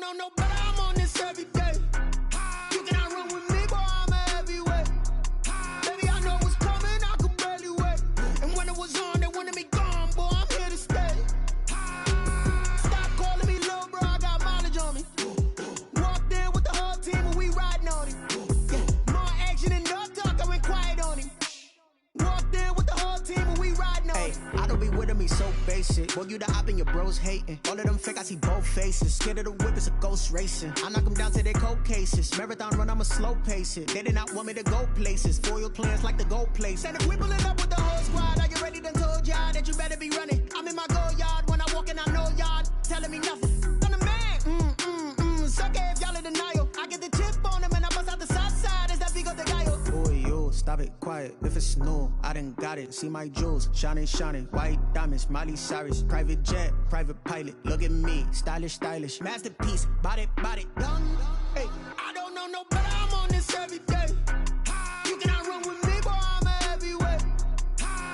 don't know no better, I'm on this every day. You cannot run with me, boy, I'm a heavyweight. Baby, I know what's coming, I could barely wait. And when it was on, they wanted me gone, boy, I'm here to stay. Stop calling me little bro, I got mileage on me. Walked in with the whole team and we riding on him. Yeah, more action and no talk, I went quiet on him. Walked in with the whole team and we riding on him. I don't be with me so basic. Boy, you the op and your bros hating. All of them fake, I see both faces. Scared of the whip, it's a ghost racing. I knock them down to their cold cases. Marathon run, I'ma slow pace it. They did not want me to go places. Foil plans like the gold place. And if we pulling up with the whole squad, are you ready? Done told y'all that you better be running. I'm in my go yard when I walk in, I know y'all telling me nothing. I'm the man. Suck it if y'all in denial. I get the chip on him and I bust out the south side. Is that Vigo the Gallo? Boy, yo, stop it, quiet. If it's new, I done got it. See my jewels, shining, shining. White diamonds, Miley Cyrus. Private jet, private pilot. Look at me, stylish, stylish. Masterpiece, body, done. Hey, I don't know no better, I'm on this every day. You cannot run with me, boy, I'm a heavyweight.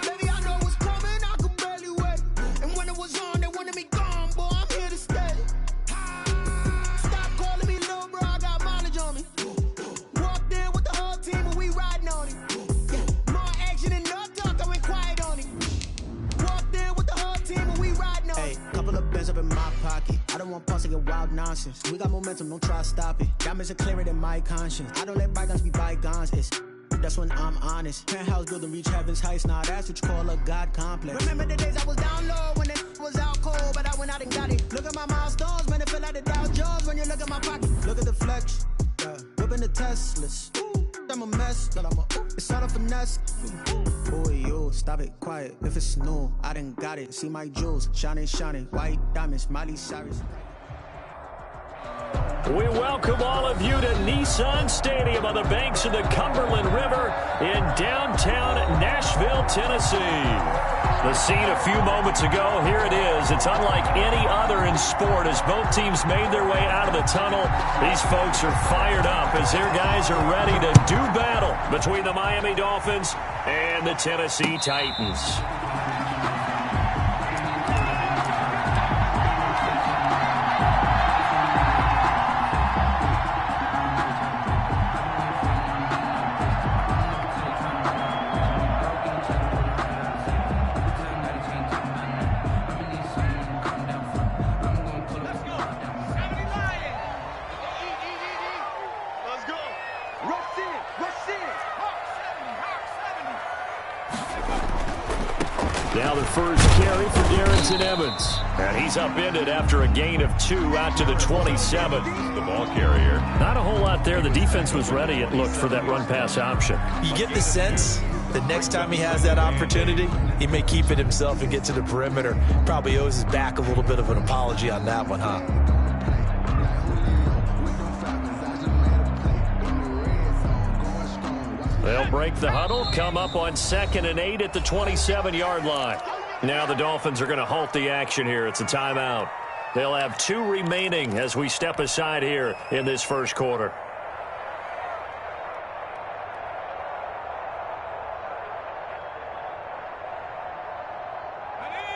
Baby, I know what's coming, I could barely wait. And when it was on, they wanted me gone, boy, I'm here to stay. Stop calling me little bro, I got mileage on me. Walked in with the whole team and we riding on him. Yeah, more action and no talk, I went quiet on him. Walked in with the whole team and we riding on him. Hey, couple of bands up in my pocket. I don't want pause to get wild nonsense. We got momentum, don't try to stop it. Diamonds are clearer than my conscience. I don't let bygones be bygones. That's when I'm honest. Penthouse building reach heaven's heights. Nah, that's what you call a God complex. Remember the days I was down low when it was out cold, but I went out and got it. Look at my milestones, man, it feel like the Dow Jones when you look at my pocket. Look at the flex, yeah. Whipping the Teslas. I'm a mess, but it's all a finesse. Boy, yo, stop it, quiet. If it's new, I done got it. See my jewels, shining, shining. White diamonds, Miley Cyrus. We welcome all of you to Nissan Stadium on the banks of the Cumberland River in downtown Nashville, Tennessee. The scene a few moments ago, here it is. It's unlike any other in sport as both teams made their way out of the tunnel. These folks are fired up as their guys are ready to do battle between the Miami Dolphins and the Tennessee Titans. Now the first carry for Darrington Evans. And he's upended after a gain of 2 out to the 27. The ball carrier. Not a whole lot there. The defense was ready, it looked, for that run-pass option. You get the sense that next time he has that opportunity, he may keep it himself and get to the perimeter. Probably owes his back a little bit of an apology on that one, huh? They'll break the huddle, come up on 2nd and 8 at the 27-yard line. Now the Dolphins are going to halt the action here. It's a timeout. They'll have 2 remaining as we step aside here in this first quarter.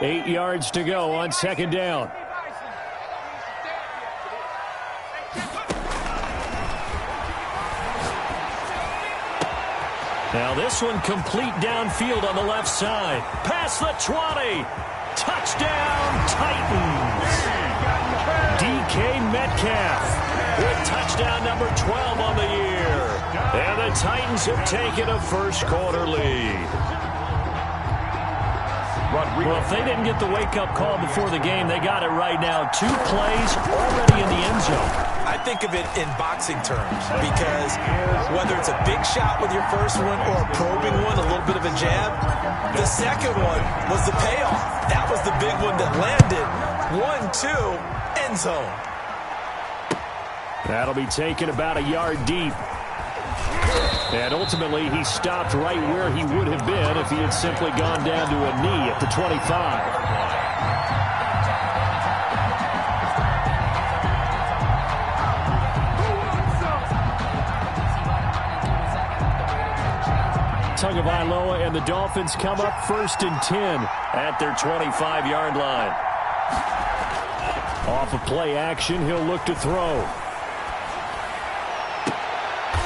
Eight yards to go on 2nd down. Now this one complete downfield on the left side. Past the 20. Touchdown, Titans. DK Metcalf with touchdown number 12 on the year. And the Titans have taken a first quarter lead. Well, if they didn't get the wake-up call before the game, they got it right now. 2 plays already in the end zone. I think of it in boxing terms because whether it's a big shot with your first one or a probing one, a little bit of a jab, the second one was the payoff. That was the big one that landed. 1-2, end zone. That'll be taken about a yard deep. And ultimately, he stopped right where he would have been if he had simply gone down to a knee at the 25. Tagovailoa and the Dolphins come up 1st and 10 at their 25-yard line. Off of play action, he'll look to throw.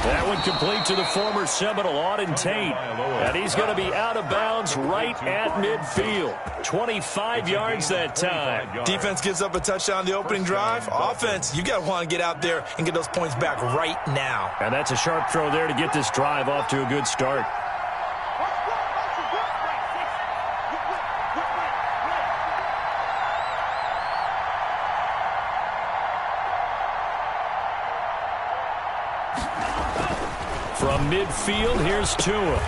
That one complete to the former Seminole, Auden Tate. And he's going to be out of bounds right at midfield. 25 yards that time. Defense gives up a touchdown the opening drive. Offense, you got to want to get out there and get those points back right now. And that's a sharp throw there to get this drive off to a good start. From midfield, here's Tua.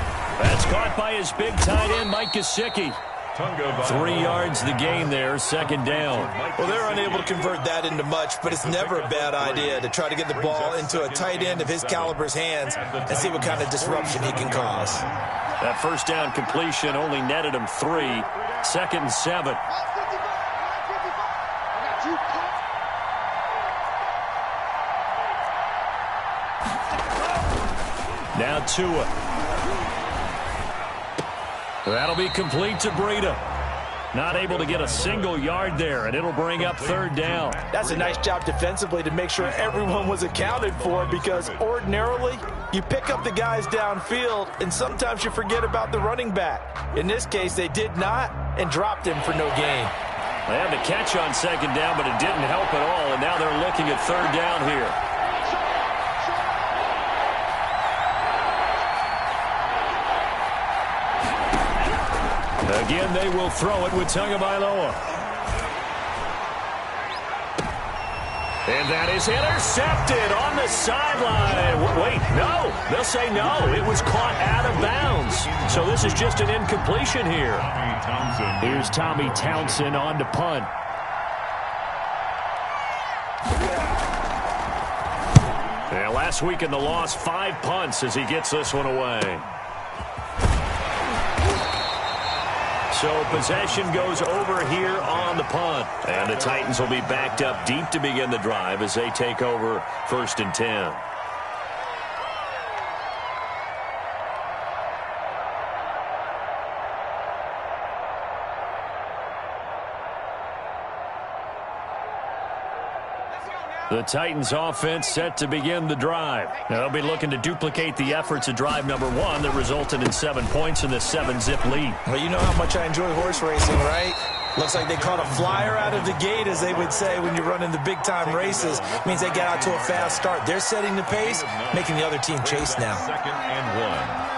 That's caught by his big tight end, Mike Gesicki. 3 yards the gain there, second down. Well, they're unable to convert that into much, but it's never a bad idea to try to get the ball into a tight end of his caliber's hands and see what kind of disruption he can cause. That first down completion only netted him 3. 2nd and 7. Now Tua. That'll be complete to Breida. Not able to get a single yard there, and it'll bring up 3rd down. That's a nice job defensively to make sure everyone was accounted for, because ordinarily you pick up the guys downfield and sometimes you forget about the running back. In this case, they did not and dropped him for no gain. They had the catch on 2nd down, but it didn't help at all, and now they're looking at 3rd down here. Again, they will throw it with Tagovailoa. And that is intercepted on the sideline. Wait, no. They'll say no. It was caught out of bounds. So this is just an incompletion here. Here's Tommy Townsend on to punt. And last week in the loss, 5 punts as he gets this one away. So possession goes over here on the punt. And the Titans will be backed up deep to begin the drive as they take over 1st and 10. The Titans offense set to begin the drive. Now they'll be looking to duplicate the efforts of drive number 1 that resulted in 7 points in this 7-zip lead. Well, you know how much I enjoy horse racing, right? Looks like they caught a flyer out of the gate, as they would say when you're running the big-time races. Means they get out to a fast start. They're setting the pace, making the other team chase now. 2nd and 1.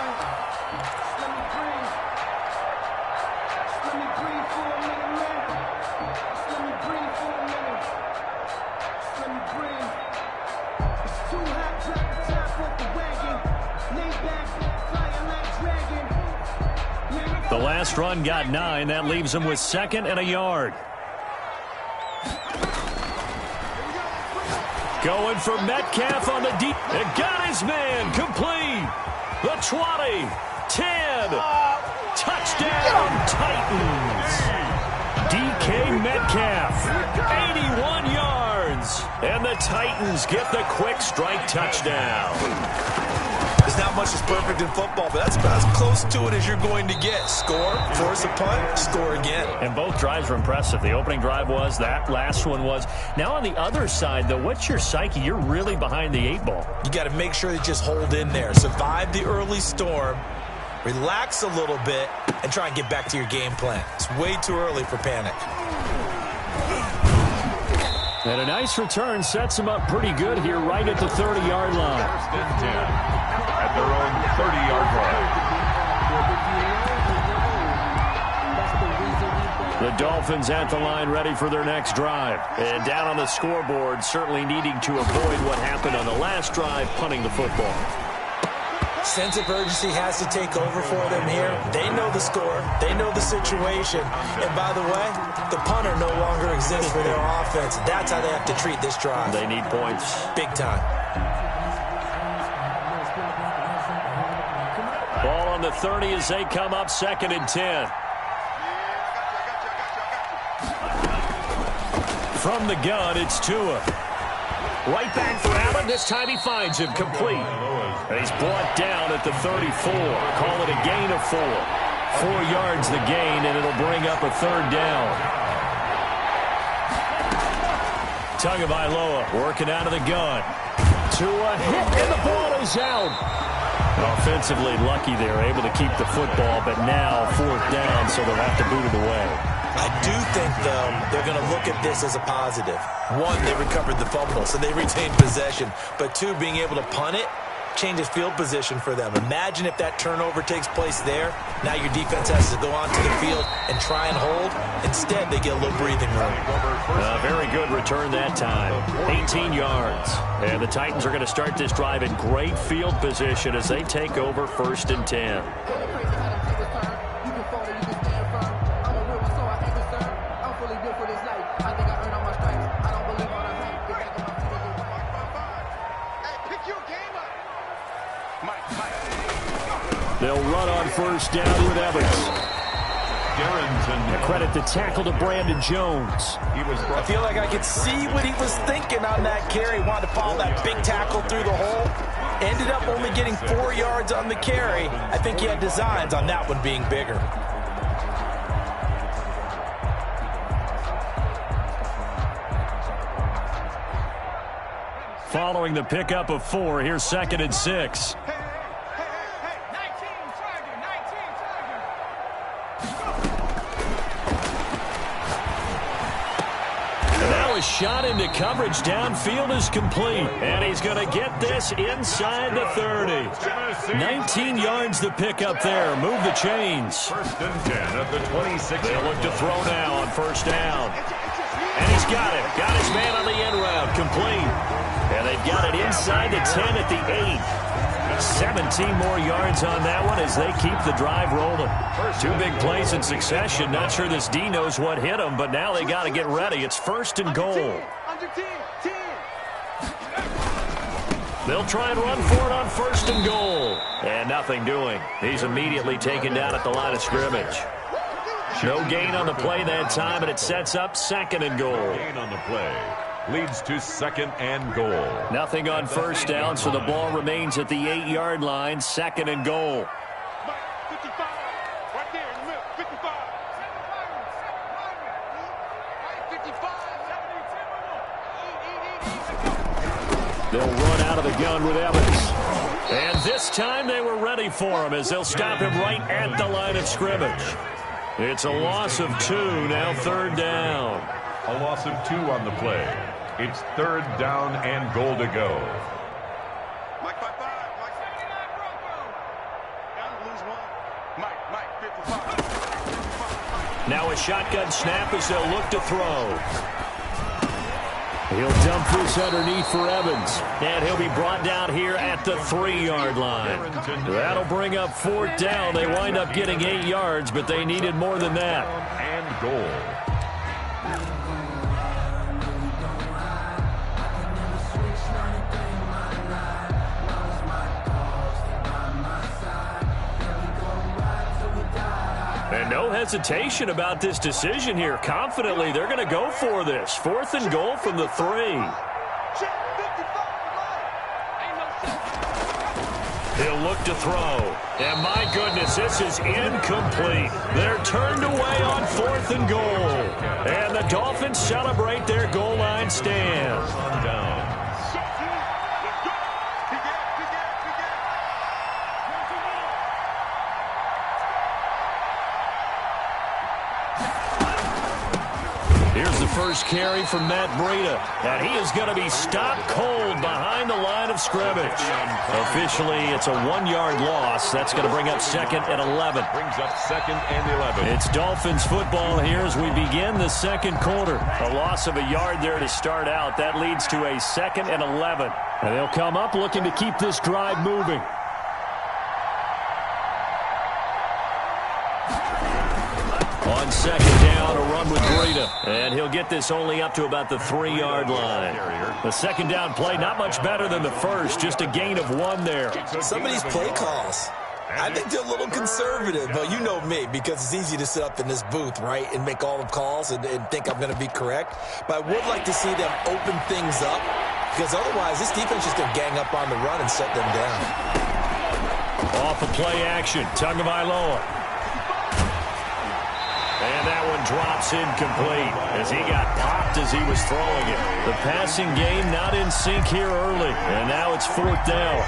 The last run got 9. That leaves him with 2nd and a yard. Going for Metcalf on the deep. It got his man. Complete. The 20. 10. Touchdown, Titans. DK Metcalf. 81 yards. And the Titans get the quick strike touchdown. There's not much that's perfect in football, but that's about as close to it as you're going to get. Score, force a punt, score again. And both drives were impressive. The opening drive was, that last one was. Now on the other side, though, what's your psyche? You're really behind the 8 ball. You got to make sure you just hold in there. Survive the early storm, relax a little bit, and try and get back to your game plan. It's way too early for panic. And a nice return sets him up pretty good here right at the 30-yard line. 1st and 10 at their own 30-yard line. The Dolphins at the line ready for their next drive. And down on the scoreboard, certainly needing to avoid what happened on the last drive, punting the football. Sense of urgency has to take over for them here. They know the score. They know the situation. And by the way, the punter no longer exists for their offense. That's how they have to treat this drive. They need points. Big time. Ball on the 30 as they come up 2nd and 10. From the gun, it's Tua. Right back for Allen. This time he finds him complete. He's brought down at the 34. Call it a gain of 4. 4 yards the gain, and it'll bring up a 3rd down. Tagovailoa working out of the gun. To a hit, and the ball is out. Offensively lucky they're able to keep the football, but now 4th down, so they'll have to boot it away. I do think, though, they're going to look at this as a positive. 1, they recovered the fumble, so they retained possession. But 2, being able to punt it changes field position for them. Imagine if that turnover takes place there. Now your defense has to go onto the field and try and hold. Instead, they get a little breathing room. Very good return that time. 18 yards. And the Titans are going to start this drive in great field position as they take over 1st and 10. They'll run on 1st down with Evans. Credit the tackle to Brandon Jones. I feel like I could see what he was thinking on that carry. Wanted to follow that big tackle through the hole. Ended up only getting 4 yards on the carry. I think he had designs on that one being bigger. Following the pickup of 4, here's 2nd and 6. Shot into coverage downfield is complete, and he's going to get this inside the 30. 19 yards to pick up there. Move the chains. 1st and 10 at the 26. They'll look to throw now on 1st down. And he's got it. Got his man on the end route. Complete. And they've got it inside the 10 at the 8. 17 more yards on that one as they keep the drive rolling. 2 big plays in succession. Not sure this D knows what hit him, but now they got to get ready. It's 1st and goal. They'll try and run for it on 1st and goal. And nothing doing. He's immediately taken down at the line of scrimmage. No gain on the play that time, and it sets up 2nd and goal. Gain on the play leads to 2nd and goal. Nothing on 1st down, so the ball remains at the 8-yard line. 2nd and goal. They'll run out of the gun with Evans. And this time they were ready for him as they'll stop him right at the line of scrimmage. It's a loss of 2, now 3rd down. A loss of 2 on the play. It's 3rd down and goal to go. Now a shotgun snap as they'll look to throw. He'll dump this underneath for Evans. And he'll be brought down here at the 3-yard line. That'll bring up 4th down. They wind up getting 8 yards, but they needed more than that. And goal. And no hesitation about this decision here. Confidently, they're going to go for this. 4th and goal from the 3. He'll look to throw. And my goodness, this is incomplete. They're turned away on 4th and goal. And the Dolphins celebrate their goal line stand. Down. Here's the first carry from Matt Breida, and he is going to be stopped cold behind the line of scrimmage. Officially, it's a 1-yard loss. That's going to bring up 2nd and 11. Brings up 2nd and 11. It's Dolphins football here as we begin the 2nd quarter. A loss of a yard there to start out. That leads to a 2nd and 11. And they'll come up looking to keep this drive moving. On 2nd down, a run with Breida. And he'll get this only up to about the 3-yard line. The 2nd down play, not much better than the first. Just a gain of 1 there. Some of these play calls, I think they're a little conservative. But you know me, because it's easy to sit up in this booth, right, and make all the calls and think I'm going to be correct. But I would like to see them open things up, because otherwise this defense is going to gang up on the run and shut them down. Off of play action, Tagovailoa. And that one drops incomplete as he got popped as he was throwing it. The passing game not in sync here early. And now it's 4th down.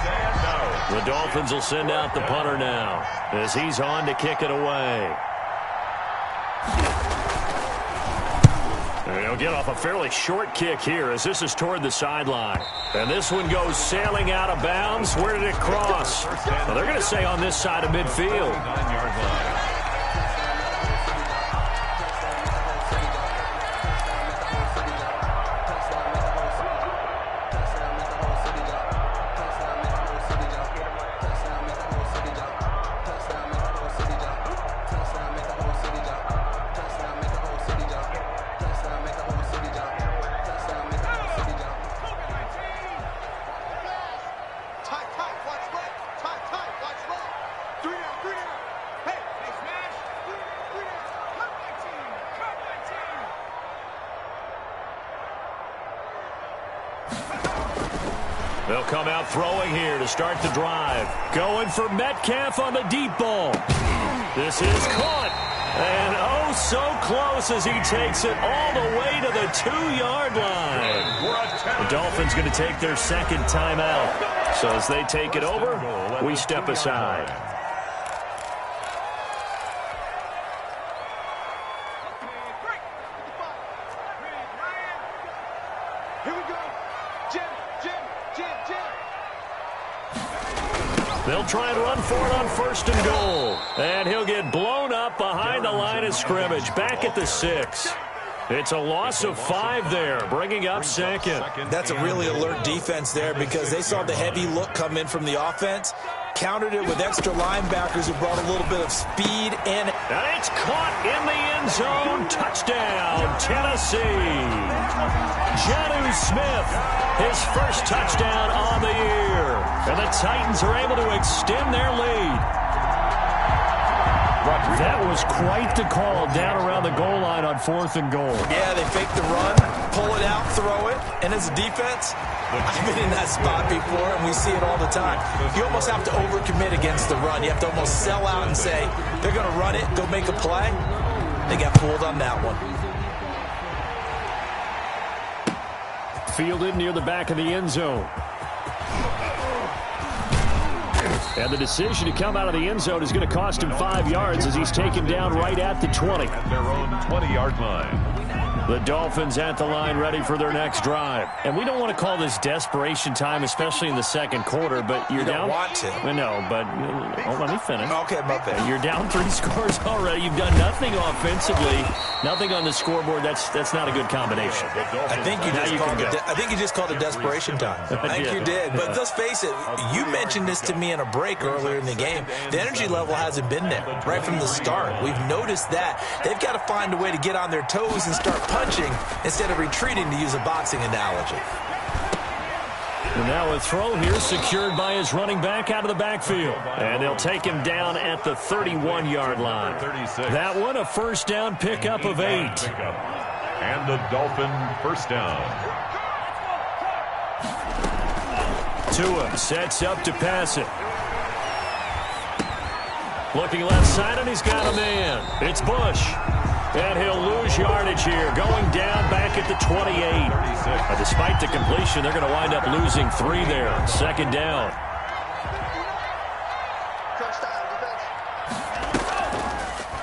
The Dolphins will send out the punter now as he's on to kick it away. And he'll get off a fairly short kick here as this is toward the sideline. And this one goes sailing out of bounds. Where did it cross? Well, they're going to say on this side of midfield. 9-yard line. They'll come out throwing here to start the drive. Going for Metcalf on the deep ball. This is caught. And oh, so close as he takes it all the way to the 2-yard line. The Dolphins going to take their second timeout. So as they take it over, we step aside. They'll try and run for it on 1st and goal. And he'll get blown up behind the line of scrimmage, back at the 6. It's a loss of 5 there, bringing up 2nd. That's a really alert defense there because they saw the heavy look come in from the offense, countered it with extra linebackers who brought a little bit of speed in. And it's caught in the end zone. Touchdown, Tennessee. Jonnu Smith, his first touchdown on the year. And the Titans are able to extend their lead. That was quite the call down around the goal line on 4th and goal. Yeah, they fake the run, pull it out, throw it, and as a defense, I've been in that spot before, and we see it all the time. You almost have to overcommit against the run. You have to almost sell out and say, they're going to run it, go make a play. They got pulled on that one. Fielded near the back of the end zone. And the decision to come out of the end zone is going to cost him 5 yards as he's taken down right at the 20. At their own 20-yard line. The Dolphins at the line ready for their next drive. And we don't want to call this desperation time, especially in the second quarter, but you're down. You don't want to. I know, but let me finish. Okay, my bad. You're down 3 scores already. You've done nothing offensively, nothing on the scoreboard. That's not a good combination. I think you just called it desperation time. I think you did. But let's face it, you mentioned this to me in a break earlier in the game. The energy level hasn't been there right from the start. We've noticed that. They've got to find a way to get on their toes and start punching instead of retreating, to use a boxing analogy. And now a throw here secured by his running back out of the backfield. And they'll take him down at the 31-yard line. That one a first down pickup of 8. And the Dolphin first down. Tua sets up to pass it. Looking left side, and he's got a man. It's Bush. And he'll lose yardage here, going down back at the 28. Despite the completion, they're going to wind up losing 3 there. Second down.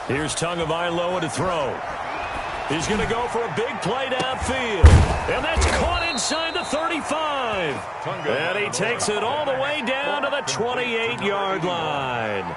Here's Tagovailoa to throw. He's going to go for a big play downfield. And that's caught inside the 35. And he takes it all the way down to the 28-yard line.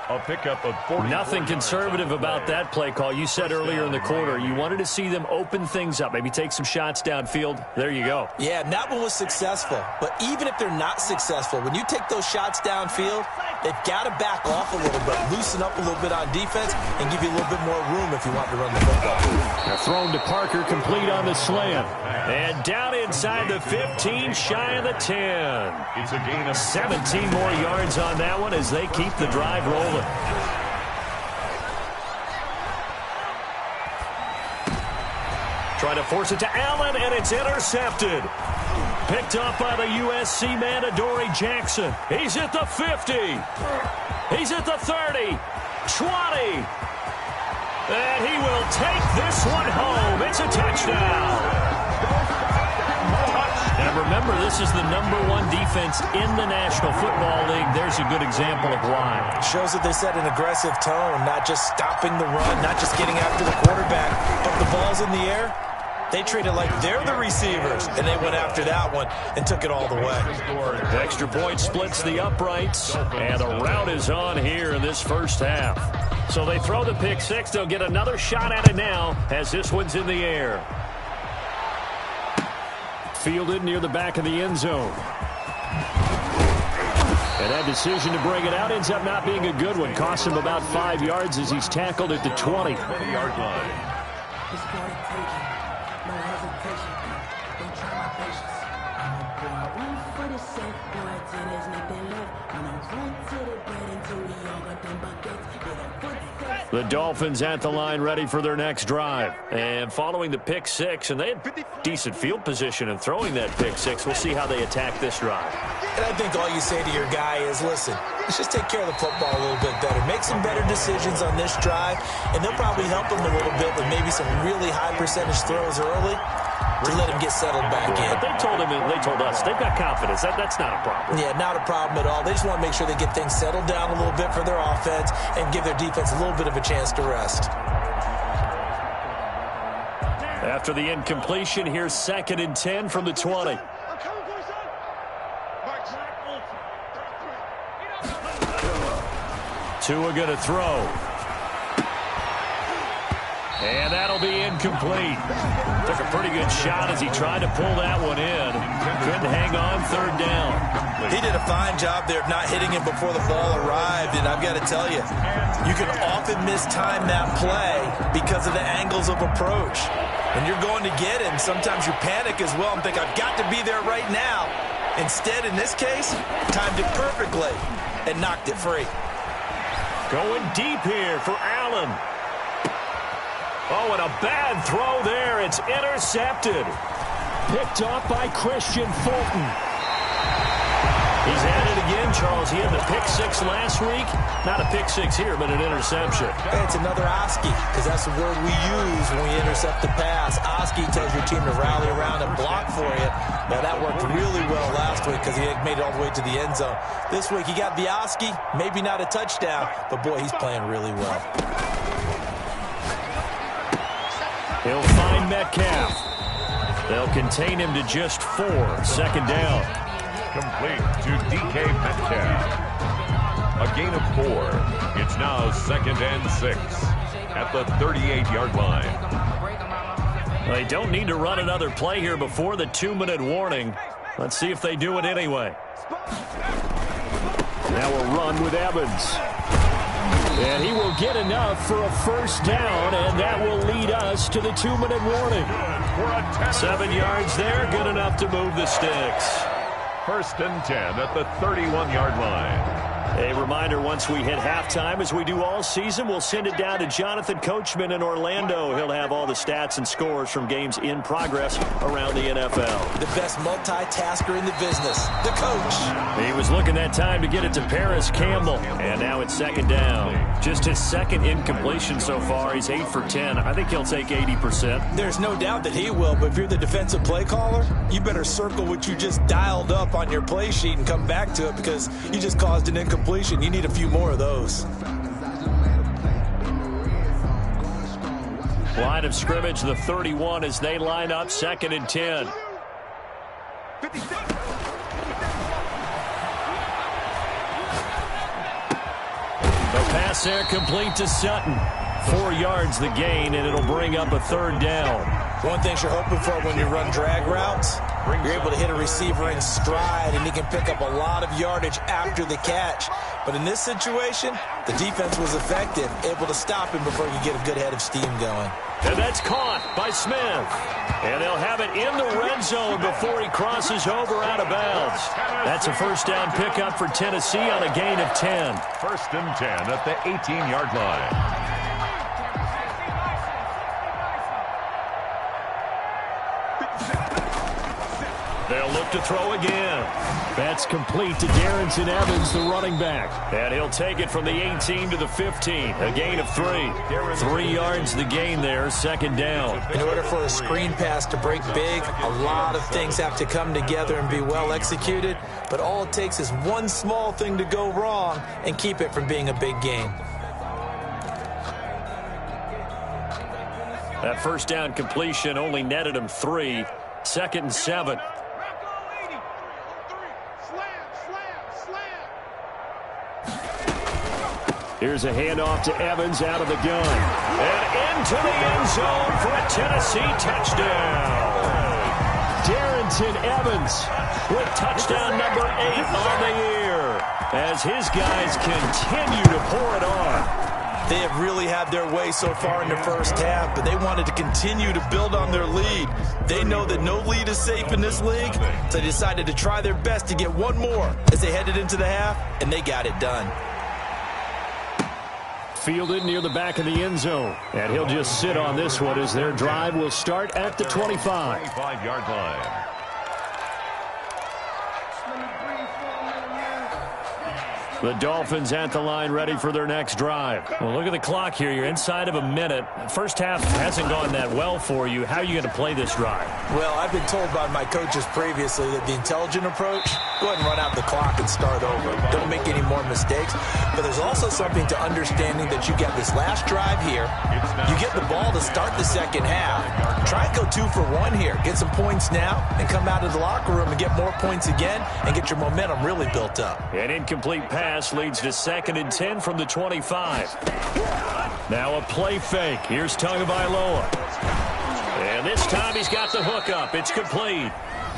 A pickup of 40. Nothing conservative about that play call. You said earlier in the quarter you wanted to see them open things up, maybe take some shots downfield. There you go. Yeah, and that one was successful. But even if they're not successful, when you take those shots downfield, they've got to back off a little bit, loosen up a little bit on defense, and give you a little bit more room if you want to run the football. They're thrown to Parker, complete on the slant. And down inside the 15, shy of the 10. It's a gain of 17 more yards on that one as they keep the drive rolling. Trying to force it to Allen, and it's intercepted. Picked up by the USC man, Adoree Jackson. He's at the 50. He's at the 30. 20. And he will take this one home. It's a touchdown. And remember, this is the #1 defense in the National Football League. There's a good example of why. Shows that they set an aggressive tone, not just stopping the run, not just getting after the quarterback, but the ball's in the air. They treat it like they're the receivers, and they went after that one and took it all the way. Extra point splits the uprights, and the route is on here in this first half. So they throw the pick six. They'll get another shot at it now as this one's in the air. Fielded near the back of the end zone. And that decision to bring it out ends up not being a good one. Costs him about 5 yards as he's tackled at the 20. 20-yard line. The Dolphins at the line ready for their next drive. And following the pick six, and they had decent field position in throwing that pick six. We'll see how they attack this drive. And I think all you say to your guy is, listen, let's just take care of the football a little bit better. Make some better decisions on this drive, and they'll probably help him a little bit with maybe some really high percentage throws early to let him get settled back in. But they told him, and they told us, they've got confidence. That's not a problem. Yeah, not a problem at all. They just want to make sure they get things settled down a little bit for their offense and give their defense a little bit of a chance to rest. After the incompletion, here's 2nd and 10 from the 20. Tua going to throw. And that'll be incomplete. Took a pretty good shot as he tried to pull that one in. Couldn't hang on 3rd down. He did a fine job there of not hitting him before the ball arrived, and I've got to tell you, you can often mistime that play because of the angles of approach. When you're going to get him, sometimes you panic as well and think, I've got to be there right now. Instead, in this case, timed it perfectly and knocked it free. Going deep here for Allen. Oh, and a bad throw there. It's intercepted. Picked off by Christian Fulton. He's at it again, Charles. He had the pick six last week. Not a pick six here, but an interception. Hey, it's another Oski, because that's the word we use when we intercept the pass. Oski tells your team to rally around and block for you. Now, that worked really well last week because he made it all the way to the end zone. This week, he got the Oski. Maybe not a touchdown, but, boy, he's playing really well. He'll find Metcalf. They'll contain him to just 4. 2nd down. Complete to DK Metcalf. A gain of 4. It's now 2nd and 6 at the 38-yard line. They don't need to run another play here before the 2-minute warning. Let's see if they do it anyway. Now a run with Evans. And he will get enough for a 1st down, and that will lead us to the 2-minute warning. 7 yards there, good enough to move the sticks. 1st and 10 at the 31-yard line. A reminder, once we hit halftime, as we do all season, we'll send it down to Jonathan Coachman in Orlando. He'll have all the stats and scores from games in progress around the NFL. The best multitasker in the business, the coach. He was looking that time to get it to Paris Campbell, and now it's 2nd down. Just his 2nd incompletion so far. He's 8 for 10. I think he'll take 80%. There's no doubt that he will, but if you're the defensive play caller, you better circle what you just dialed up on your play sheet and come back to it because you just caused an incompletion. You need a few more of those. Line of scrimmage, the 31 as they line up 2nd and 10. The pass there complete to Sutton. 4 yards the gain, and it'll bring up a 3rd down. One thing you're hoping for when you run drag routes, you're able to hit a receiver in stride, and he can pick up a lot of yardage after the catch. But in this situation, the defense was effective, able to stop him before you get a good head of steam going. And that's caught by Smith. And they'll have it in the red zone before he crosses over out of bounds. That's a 1st down pickup for Tennessee on a gain of 10. 1st and 10 at the 18-yard line. They'll look to throw again. That's complete to Darrington Evans, the running back. And he'll take it from the 18 to the 15. A gain of 3. 3 yards the gain there, second down. In order for a screen pass to break big, a lot of things have to come together and be well executed. But all it takes is one small thing to go wrong and keep it from being a big gain. That first down completion only netted him 3. Second and 7. Here's a handoff to Evans out of the gun. And into the end zone for a Tennessee touchdown. Darrington Evans with touchdown number 8 on the year as his guys continue to pour it on. They have really had their way so far in the first half, but they wanted to continue to build on their lead. They know that no lead is safe in this league, so they decided to try their best to get one more as they headed into the half, and they got it done. Fielded near the back of the end zone, and he'll just sit on this one as their drive will start at the 25. 25-yard line. The Dolphins at the line ready for their next drive. Well, look at the clock here. You're inside of a minute. First half hasn't gone that well for you. How are you going to play this drive? Well, I've been told by my coaches previously that the intelligent approach, go ahead and run out the clock and start over. Don't make any more mistakes. But there's also something to understanding that you get this last drive here. You get the ball to start the second half. Try and go 2 for 1 here. Get some points now and come out of the locker room and get more points again and get your momentum really built up. An incomplete pass leads to 2nd and 10 from the 25. Now a play fake. Here's Tagovailoa. And this time he's got the hook up. It's complete.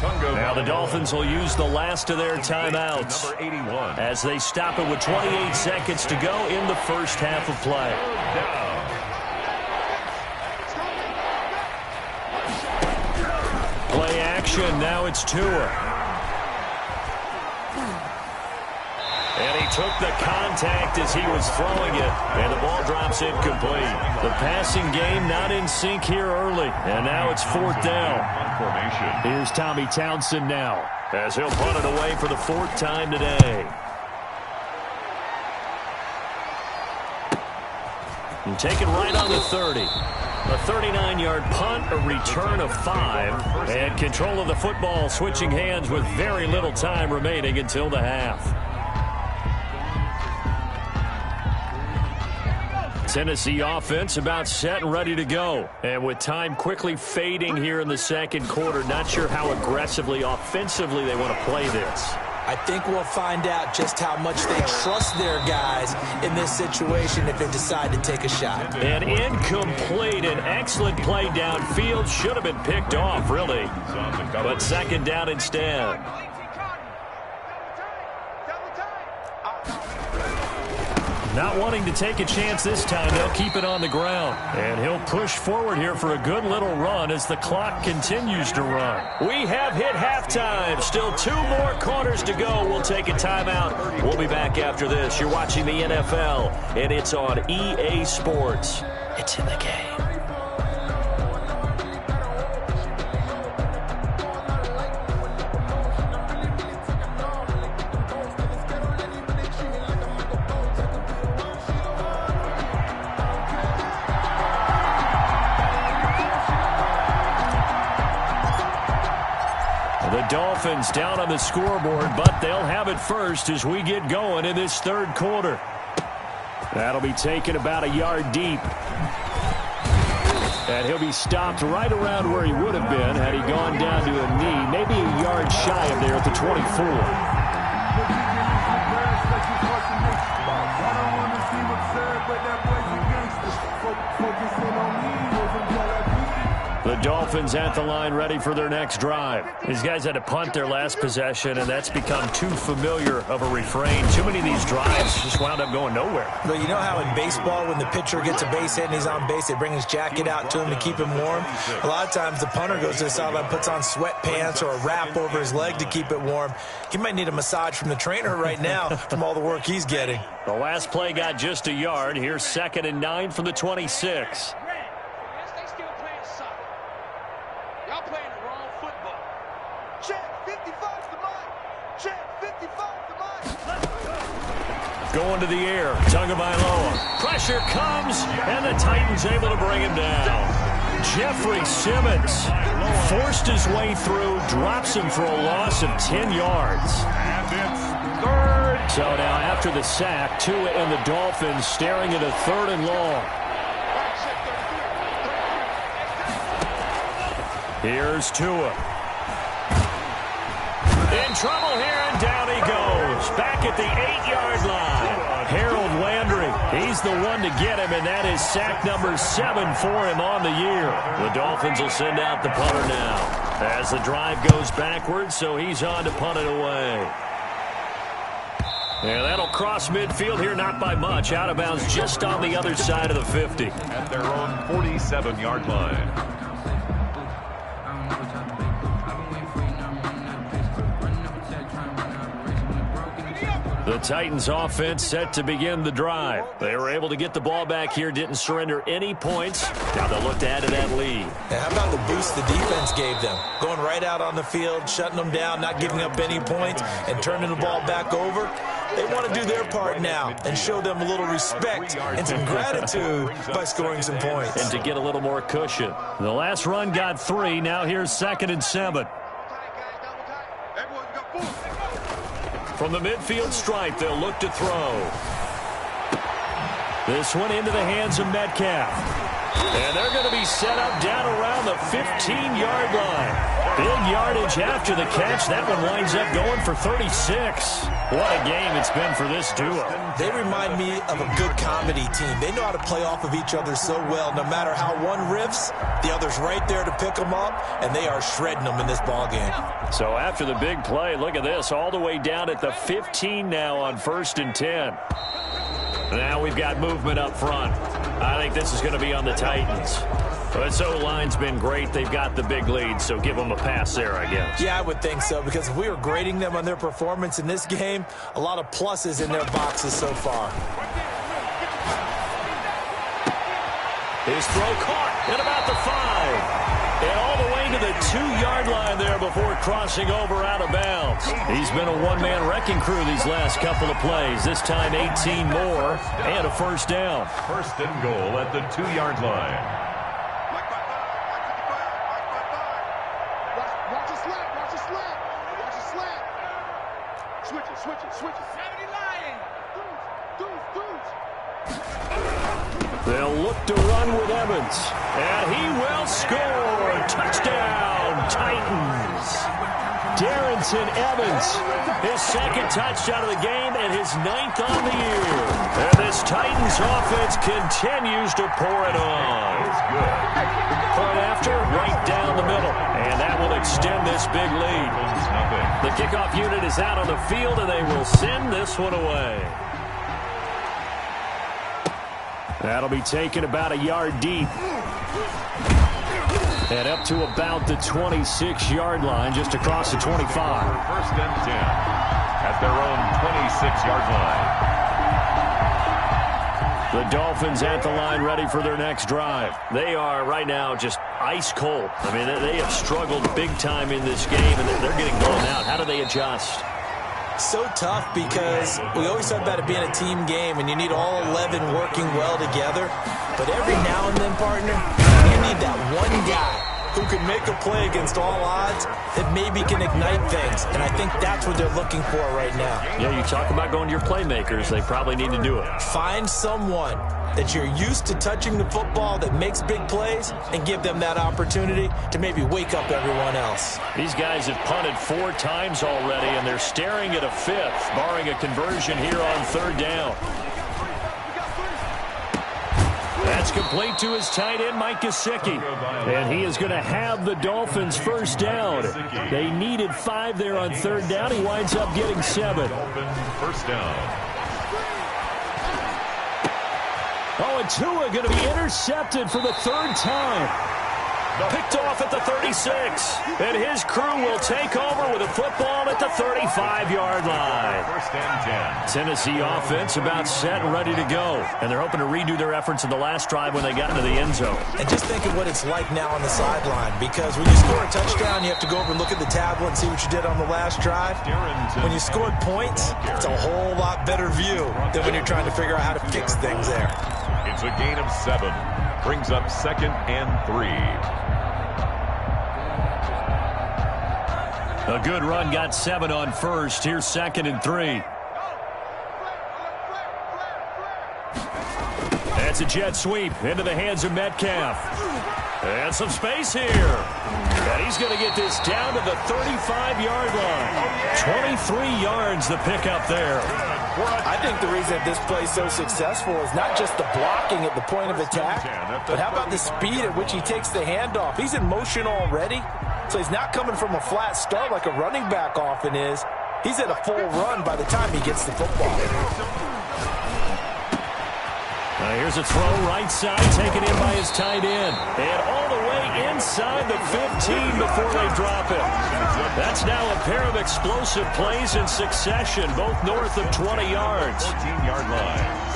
Now the Dolphins will use the last of their timeouts Number 81. as they stop it with 28 seconds to go in the first half of play. Play action. Now it's Tua. And he took the contact as he was throwing it, and the ball drops incomplete. The passing game not in sync here early, and now it's 4th down. Here's Tommy Townsend now, as he'll punt it away for the 4th time today. And take it right on the 30. A 39-yard punt, a return of 5, and control of the football switching hands with very little time remaining until the half. Tennessee offense about set and ready to go. And with time quickly fading here in the second quarter, not sure how aggressively, offensively they want to play this. I think we'll find out just how much they trust their guys in this situation if they decide to take a shot. An incomplete, an excellent play downfield. Should have been picked off, really. But second down instead. Not wanting to take a chance this time, they'll keep it on the ground. And he'll push forward here for a good little run as the clock continues to run. We have hit halftime. Still 2 more quarters to go. We'll take a timeout. We'll be back after this. You're watching the NFL, and it's on EA Sports. It's in the game. Dolphins down on the scoreboard, but they'll have it first as we get going in this third quarter. That'll be taken about a yard deep. And he'll be stopped right around where he would have been had he gone down to a knee, maybe a yard shy of there at the 24. The Dolphins at the line ready for their next drive. These guys had to punt their last possession, and that's become too familiar of a refrain. Too many of these drives just wound up going nowhere. But you know how in baseball, when the pitcher gets a base hit and he's on base, they bring his jacket out to him to keep him warm? A lot of times the punter goes to the sideline, puts on sweatpants or a wrap over his leg to keep it warm. He might need a massage from the trainer right now from all the work he's getting. The last play got just a yard. Here's 2nd and 9 from the 26. Y'all playing the wrong football. Check. Going to the air, Tagovailoa. Pressure comes, and the Titans able to bring him down. Jeffrey Simmons forced his way through, drops him for a loss of 10 yards. And it's third. So now after the sack, Tua and the Dolphins staring at a 3rd and long. Here's Tua. In trouble here, and down he goes. Back at the 8-yard line. Harold Landry, he's the one to get him, and that is sack number 7 for him on the year. The Dolphins will send out the punter now as the drive goes backwards, so he's on to punt it away. And that'll cross midfield here, not by much. Out of bounds just on the other side of the 50. At their own 47-yard line. The Titans offense set to begin the drive. They were able to get the ball back here, didn't surrender any points. Now they'll look to add to that lead. And how about the boost the defense gave them? Going right out on the field, shutting them down, not giving up any points, and turning the ball back over. They want to do their part now and show them a little respect and some gratitude by scoring some points. And to get a little more cushion. The last run got 3. Now here's 2nd and 7. From the midfield stripe, they'll look to throw. This one into the hands of Metcalf. And they're going to be set up down around the 15-yard line. Big yardage after the catch. That one winds up going for 36. What a game it's been for this duo. They remind me of a good comedy team. They know how to play off of each other so well. No matter how one riffs, the other's right there to pick them up, and they are shredding them in this ball game. So after the big play, look at this, all the way down at the 15 now on 1st and 10. Now we've got movement up front. I think this is going to be on the Titans. But this O-line's been great. They've got the big lead, so give them a pass there, I guess. Yeah, I would think so, because if we were grading them on their performance in this game, a lot of pluses in their boxes so far. His throw caught at about the 5. And all the way to the 2-yard line there before crossing over out of bounds. He's been a one-man wrecking crew these last couple of plays. This time 18 more and a 1st down. 1st and goal at the 2-yard line. They'll look to run with Evans, and he will score. Touchdown, Titans. Darrington Evans, his 2nd touchdown of the game and his 9th on the year. And this Titans offense continues to pour it on. Point after, right down the middle, and that will extend this big lead. The kickoff unit is out on the field, and they will send this one away. That'll be taken about a yard deep. And up to about the 26-yard line, just across the 25. 1st and 10 at their own 26-yard line. The Dolphins at the line ready for their next drive. They are right now just ice cold. I mean, they have struggled big time in this game, and they're getting blown out. How do they adjust? So tough, because we always talk about it being a team game and you need all 11 working well together. But every now and then, partner, you need that one guy who can make a play against all odds that maybe can ignite things. And I think that's what they're looking for right now. Yeah, you talk about going to your playmakers. They probably need to do it. Find someone that you're used to touching the football that makes big plays and give them that opportunity to maybe wake up everyone else. These guys have punted 4 times already, and they're staring at a 5th, barring a conversion here on 3rd down. That's complete to his tight end, Mike Gesicki. And he is going to have the Dolphins 1st down. They needed 5 there on 3rd down. He winds up getting 7. 1st down. Oh, and Tua going to be intercepted for the 3rd time. Picked off at the 36. And his crew will take over with a football at the 35-yard line. First and 10. Tennessee offense about set and ready to go. And they're hoping to redo their efforts in the last drive when they got into the end zone. And just think of what it's like now on the sideline, because when you score a touchdown, you have to go over and look at the tablet and see what you did on the last drive. When you scored points, it's a whole lot better view than when you're trying to figure out how to fix things there. It's a gain of 7. Brings up 2nd and 3. A good run got 7 on first. Here's 2nd and 3. That's a jet sweep into the hands of Metcalf. And some space here. And he's going to get this down to the 35-yard line. 23 yards the pickup there. I think the reason that this play is so successful is not just the blocking at the point of attack, but how about the speed at which he takes the handoff? He's in motion already, so he's not coming from a flat start like a running back often is. He's at a full run by the time he gets the football. Here's a throw right side, taken in by his tight end. And all the way inside the 15 before they drop it. That's now a pair of explosive plays in succession, both north of 20 yards. 14-yard line.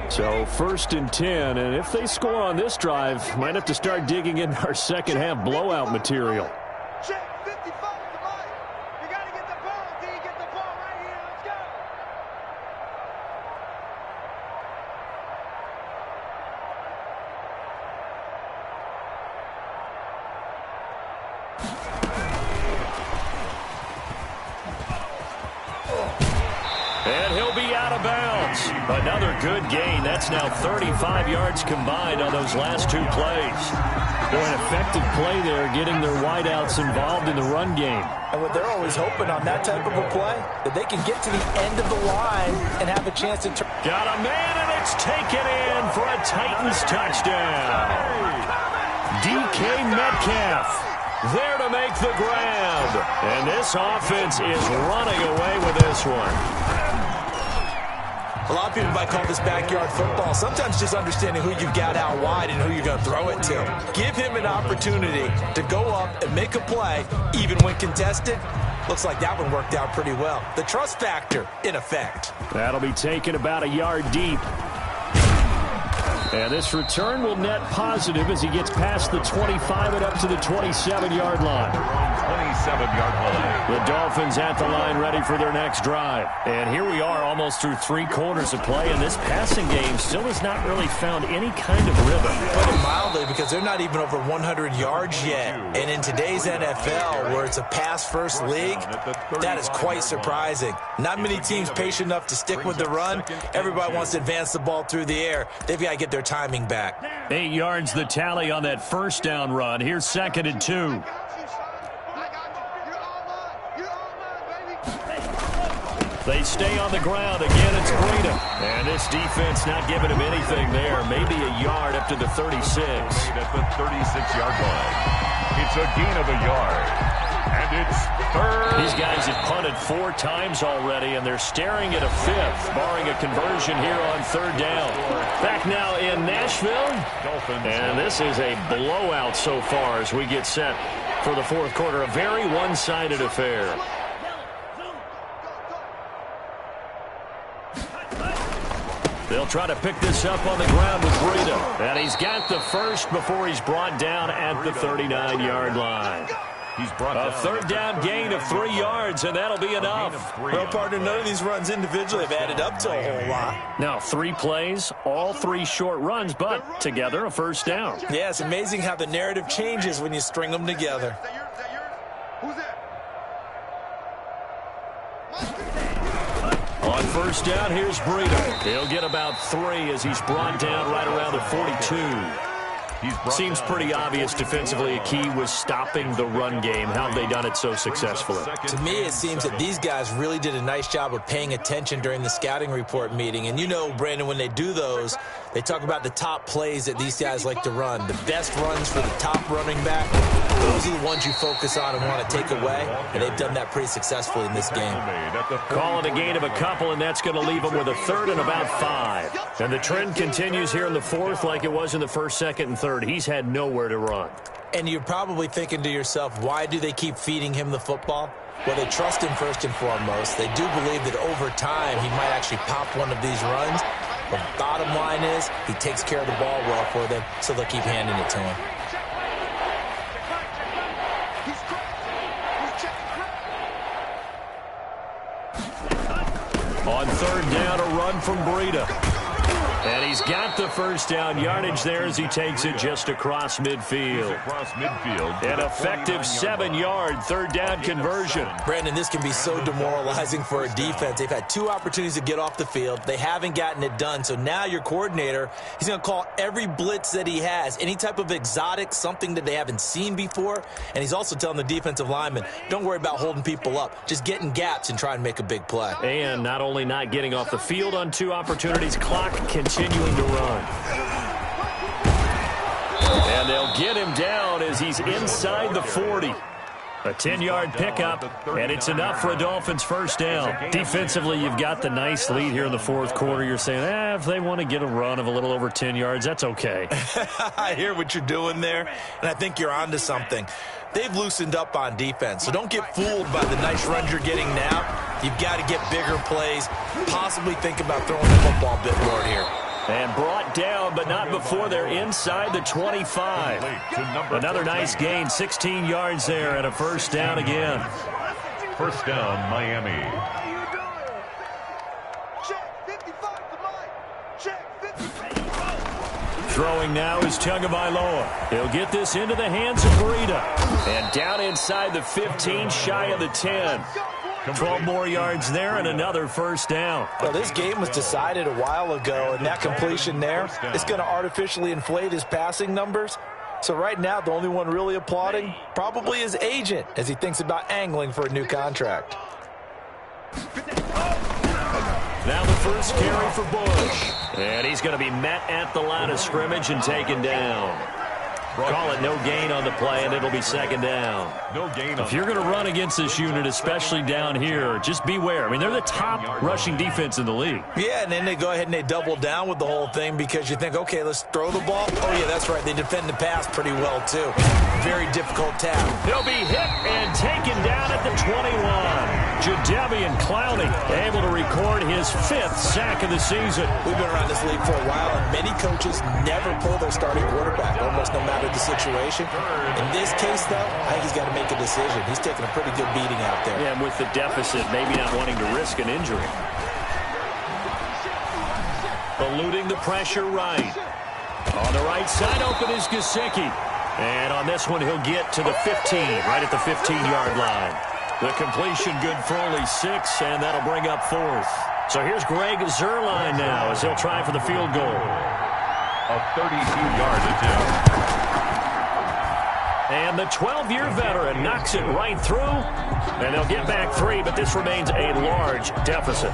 So 1st and 10, and if they score on this drive, might have to start digging in our second half blowout material. Check 55 to Mike. You got to get the ball, D. Get the ball right here. Let's go. And he'll be out of bounds. Another good gain. That's now 35 yards combined on those last 2 plays. Boy, an effective play there, getting their wideouts involved in the run game. And what they're always hoping on that type of a play, that they can get to the end of the line and have a chance to turn. Got a man, and it's taken in for a Titans touchdown. DK Metcalf there to make the grab. And this offense is running away with this one. A lot of people might call this backyard football. Sometimes just understanding who you've got out wide and who you're going to throw it to. Give him an opportunity to go up and make a play, even when contested. Looks like that one worked out pretty well. The trust factor in effect. That'll be taken about a yard deep. And this return will net positive as he gets past the 25 and up to the 27-yard line. 27-yard line. The Dolphins at the line ready for their next drive. And here we are almost through 3 quarters of play, and this passing game still has not really found any kind of rhythm. Put it mildly, because they're not even over 100 yards yet. And in today's NFL, where it's a pass-first league, that is quite surprising. Not many teams patient enough to stick with the run. Everybody wants to advance the ball through the air. They've got to get their timing back. 8 yards the tally on that first down run. Here's 2nd and 2. They stay on the ground. Again, it's Breida. And this defense not giving him anything there. Maybe a yard up to the 36. At the 36-yard line. It's a gain of a yard. And it's 3rd. These guys have punted 4 times already, and they're staring at a 5th, barring a conversion here on 3rd down. Back now in Nashville. And this is a blowout so far as we get set for the 4th quarter. A very one-sided affair. They'll try to pick this up on the ground with Breida. And he's got the first before he's brought down at the 39-yard line. He's brought a 3rd down gain of 3 yards, and that'll be enough. Well, partner, none of these runs individually have added up to a whole lot. Now, 3 plays, all 3 short runs, but together a 1st down. Yeah, it's amazing how the narrative changes when you string them together. Who's that? On 1st down, here's Breida. He'll get about 3 as he's brought down right around the 42. Seems pretty obvious defensively a key was stopping the run game. How have they done it so successfully? To me, it seems that these guys really did a nice job of paying attention during the scouting report meeting. And you know, Brandon, when they do those, they talk about the top plays that these guys like to run. The best runs for the top running back, those are the ones you focus on and want to take away. And they've done that pretty successfully in this game. Call it a gain of a couple, and that's going to leave them with a third and about 5. And the trend continues here in the fourth like it was in the first, second, and third. He's had nowhere to run. And you're probably thinking to yourself, why do they keep feeding him the football? Well, they trust him first and foremost. They do believe that over time he might actually pop one of these runs. But the bottom line is he takes care of the ball well for them, so they'll keep handing it to him. On third down, a run from Breida. And he's got the first down yardage there as he takes it just across midfield. An effective 7-yard third down conversion. Brandon, this can be so demoralizing for a defense. They've had 2 opportunities to get off the field. They haven't gotten it done. So now your coordinator, he's going to call every blitz that he has, any type of exotic, something that they haven't seen before. And he's also telling the defensive lineman, don't worry about holding people up. Just get in gaps and try and make a big play. And not only not getting off the field on 2 opportunities, clock continuing to run. And they'll get him down as he's inside the 40. A 10-yard pickup, and it's enough for a Dolphins first down. Defensively, you've got the nice lead here in the fourth quarter. You're saying, if they want to get a run of a little over 10 yards, that's okay. I hear what you're doing there, and I think you're onto something. They've loosened up on defense, so don't get fooled by the nice runs you're getting now. You've got to get bigger plays, possibly think about throwing the football a bit more here. And brought down, but not before they're inside the 25. Another nice gain, 16 yards there, and a first down again. First down, Miami. Throwing now is Tagovailoa. He'll get this into the hands of Breida. And down inside the 15, shy of the 10. 12 more yards there and another first down. Well, this game was decided a while ago, and that completion there is going to artificially inflate his passing numbers. So right now, the only one really applauding probably his agent as he thinks about angling for a new contract. Now the first carry for Bush. And he's going to be met at the line of scrimmage and taken down. Call it no gain on the play, and it'll be second down. No gain. If you're going to run against this unit, especially down here, just beware. I mean, they're the top rushing defense in the league. Yeah, and then they go ahead and they double down with the whole thing because you think, okay, let's throw the ball. Oh, yeah, that's right. They defend the pass pretty well, too. Very difficult task. He'll be hit and taken down at the 21. Jadeveon Clowney able to record his 5th sack of the season. We've been around this league for a while, and many coaches never pull their starting quarterback, almost no matter the situation. In this case, though, I think he's got to make a decision. He's taking a pretty good beating out there. Yeah, and with the deficit, maybe not wanting to risk an injury. Eluding the pressure right. On the right side, open is Gesicki. And on this one, he'll get to the 15, right at the 15-yard line. The completion good for only 6, and that'll bring up 4th. So here's Greg Zuerlein now as he'll try for the field goal. A 32-yard attempt. And the 12-year veteran knocks it right through. And they'll get back 3, but this remains a large deficit.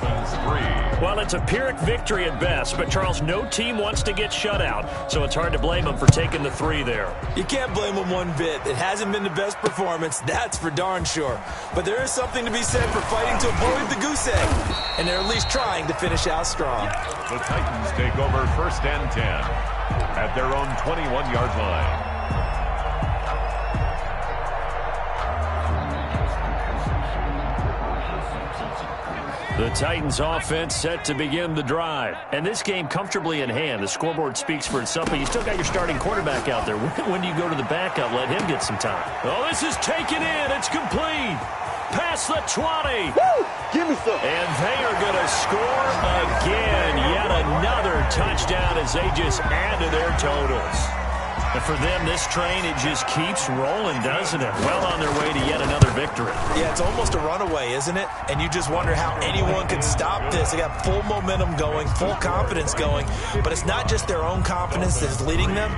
Well, it's a Pyrrhic victory at best, but, Charles, no team wants to get shut out, so it's hard to blame them for taking the 3 there. You can't blame them one bit. It hasn't been the best performance, that's for darn sure. But there is something to be said for fighting to avoid the goose egg, and they're at least trying to finish out strong. The Titans take over first and 10 at their own 21-yard line. The Titans offense set to begin the drive. And this game comfortably in hand. The scoreboard speaks for itself, but you still got your starting quarterback out there. When do you go to the backup? Let him get some time. Oh, this is taken in. It's complete. Past the 20. Woo! Give me some. And they are going to score again. Yet another touchdown as they just add to their totals. And for them, this train, it just keeps rolling, doesn't it? Well on their way to yet another victory. Yeah, it's almost a runaway, isn't it? And you just wonder how anyone could stop this. They got full momentum going, full confidence going. But it's not just their own confidence that's leading them.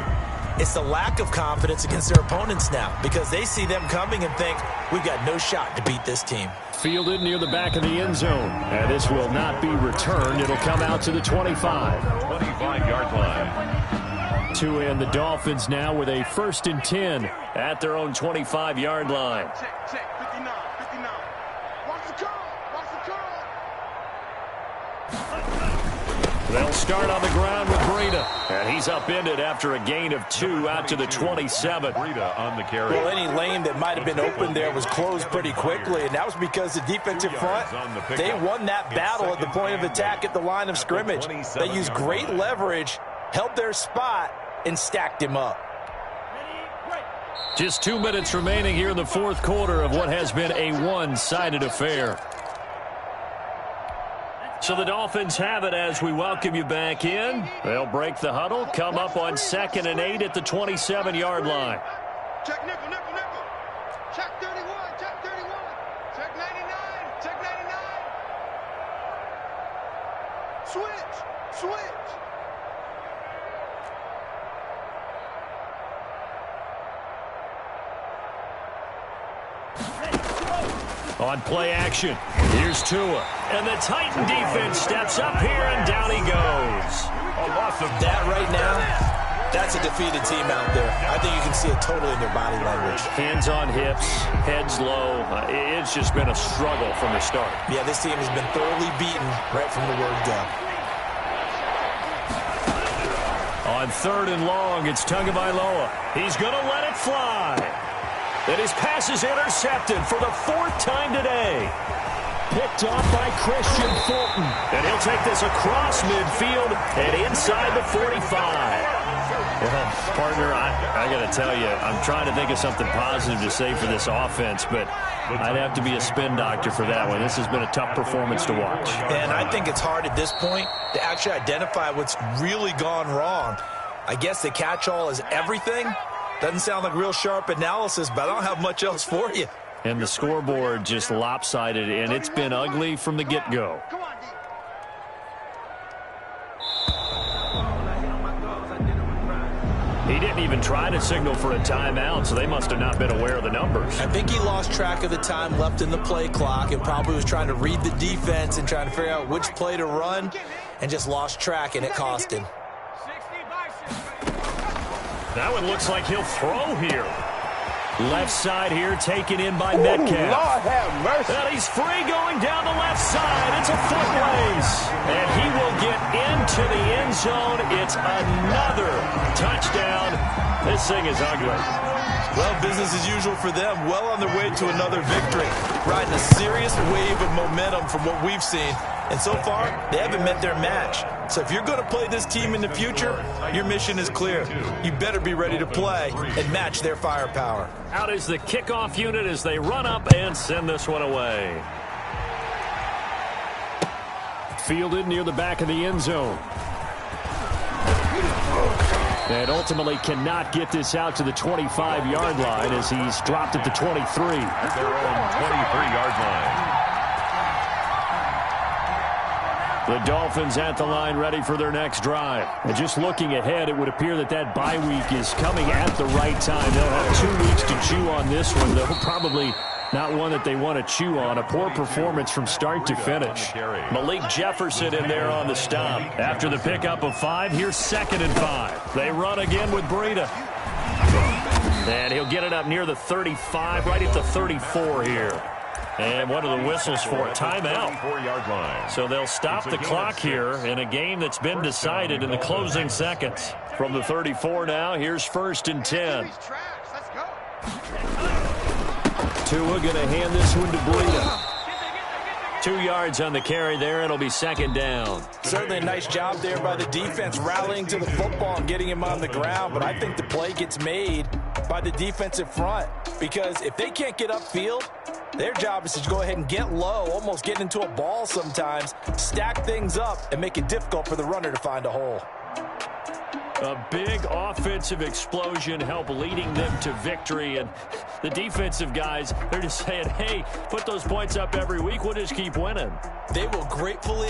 It's the lack of confidence against their opponents now because they see them coming and think, we've got no shot to beat this team. Fielded near the back of the end zone. And this will not be returned. It'll come out to the 25. 25-yard line. To end the Dolphins now with a 1st and 10 at their own 25-yard line. Check, 59, 59. Watch the curl, watch the curl. They'll start on the ground with Breida. And he's upended after a gain of 2 out to the 27. Breida on the carry. Well, any lane that might have been open there was closed pretty quickly, and that was because the defensive front, they won that battle at the point of attack at the line of scrimmage. They used great leverage, held their spot, and stacked him up. Just 2 minutes remaining here in the 4th quarter of what has been a one-sided affair. So the Dolphins have it as we welcome you back in. They'll break the huddle, come up on 2nd and 8 at the 27-yard line. Check nickel, nickel, nickel. Check 31, check 31. Check 99, check 99. Switch, switch. On play action, here's Tua. And the Titan defense steps up here, and down he goes. A loss of That right now, that's a defeated team out there. I think you can see it totally in their body language. Hands on hips, heads low. It's just been a struggle from the start. Yeah, this team has been thoroughly beaten right from the word go. On 3rd and long, it's Tagovailoa. He's going to let it fly. And his pass is intercepted for the 4th time today. Picked off by Christian Fulton. And he'll take this across midfield and inside the 45. Well, partner, I got to tell you, I'm trying to think of something positive to say for this offense, but I'd have to be a spin doctor for that one. This has been a tough performance to watch. And I think it's hard at this point to actually identify what's really gone wrong. I guess the catch-all is everything. Doesn't sound like real sharp analysis, but I don't have much else for you. And the scoreboard just lopsided, and it's been ugly from the get-go. He didn't even try to signal for a timeout, so they must have not been aware of the numbers. I think he lost track of the time left in the play clock and probably was trying to read the defense and trying to figure out which play to run and just lost track, and it cost him. That one looks like he'll throw here. Left side here taken in by Metcalf. Lord have mercy. And he's free going down the left side. It's a foot race. And he will get into the end zone. It's another touchdown. This thing is ugly. Well, business as usual for them. Well on their way to another victory. Riding a serious wave of momentum from what we've seen. And so far, they haven't met their match. So if you're going to play this team in the future, your mission is clear. You better be ready to play and match their firepower. Out is the kickoff unit as they run up and send this one away. Fielded near the back of the end zone. And ultimately cannot get this out to the 25-yard line as he's dropped at the 23. at their own 23-yard line. The Dolphins at the line ready for their next drive. And just looking ahead, it would appear that that bye week is coming at the right time. They'll have 2 weeks to chew on this one, though probably not one that they want to chew on. A poor performance from start to finish. Malik Jefferson in there on the stop. After the pickup of 5, here's 2nd and 5. They run again with Breida. And he'll get it up near the 35, right at the 34 here. And what are the whistles for? Timeout. So they'll stop the clock here in a game that's been decided in the closing seconds. From the 34 now, here's 1st and 10. Tua going to hand this one to Breida. 2 yards on the carry there. It'll be 2nd down. Certainly a nice job there by the defense rallying to the football and getting him on the ground. But I think the play gets made by the defensive front. Because if they can't get upfield, their job is to go ahead and get low, almost get into a ball sometimes, stack things up, and make it difficult for the runner to find a hole. A big offensive explosion helped leading them to victory. And the defensive guys, they're just saying, hey, put those points up every week. We'll just keep winning. They will gratefully